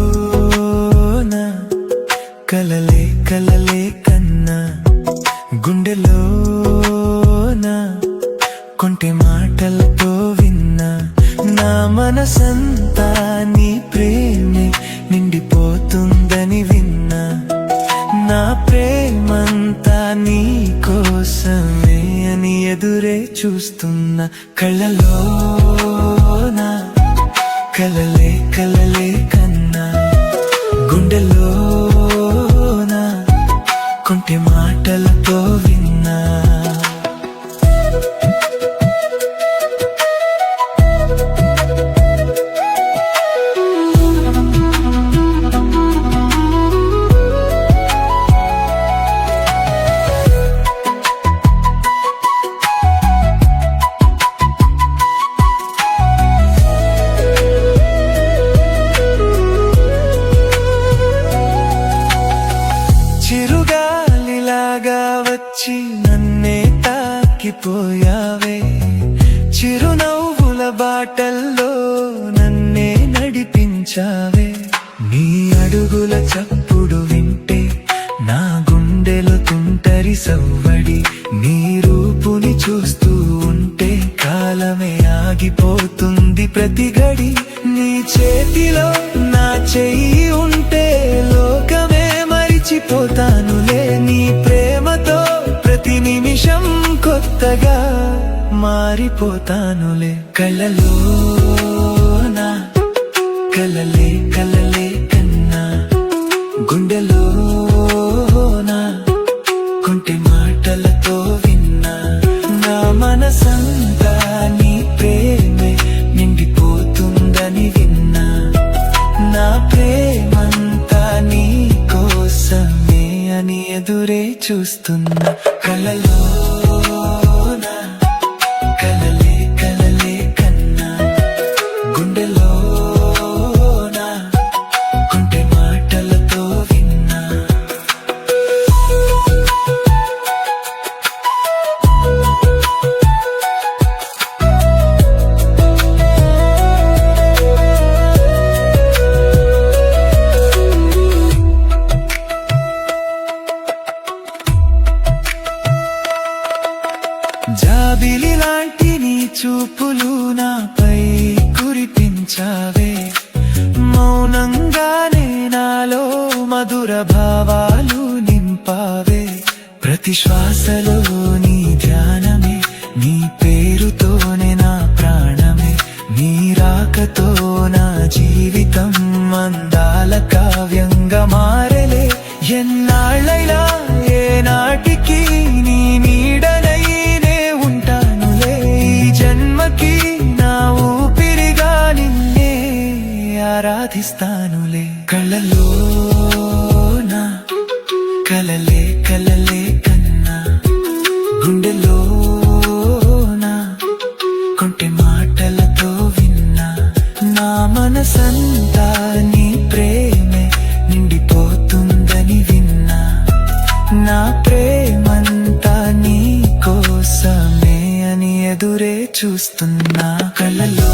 కళ్ళలోన కలలే కలలే కన్నా గుండెలోన కొంటె మాటలతో విన్నా నా మనసంతా నీ ప్రేమే నిండిపోతుందని విన్నా నా ప్రేమంతా నీ కోసమే అని ఎదురే చూస్తున్నా కళ్ళలోన కలలే కలలే కన్నా గుండెలోన కొంటె మాటలతో విన్నా చిరుగాలిలాగా వచ్చి నన్నే తాకిపోయావే చిరునవ్వుల బాటల్లో నన్నే నడిపించావే నీ అడుగుల చప్పుడు వింటే నా గుండెలో తుంటరి సవ్వడి నీ రూపుని చూస్తూ ఉంటే కాలమే ఆగిపోతుంది ప్రతి గడి నీ చేతిలో నా చెయ్యి ఉంటే లోకమే మరిచిపోతానులే నీ ప్రేమతో ప్రతి నిమిషం కొత్తగా మారిపోతానులే కళ్ళలోన కలలే కలలే కన్నా గుండెలోన కొంటె మాటలతో విన్నా నా మనసంతా నీ ప్రేమే నిండిపోతుందని విన్నా నా ప్రేమంతా నీ కోసమే అని ఎదురే చూస్తున్నా కళ్ళలోన కలలే కలలే కన్నా గుండెలోన కొంటె మాటలతో విన్నా జాబిలి లాంటి నీ చూపులు నాపై కురిపించావే మౌనంగానే నాలో మధుర భావాలు నింపావే ప్రతి శ్వాసలో నీ ధ్యానమే నీ పేరుతోనే నా ప్రాణమే నీ రాకతో నా జీవితం అందాల కావ్యంగా మారలే ఎన్నాళ్ళైనా ఏనాటికి నీ నీడనై ఆరాధిస్తానులే కళ్ళలోన కలలే కలలే కన్నా గుండెలోన కొంటె మాటలతో విన్నా నా మనసంతా నీ ప్రేమే నిండిపోతుందని విన్నా నా ప్రేమంతా నీ కోసమే అని ఎదురే చూస్తున్నా కళ్ళలో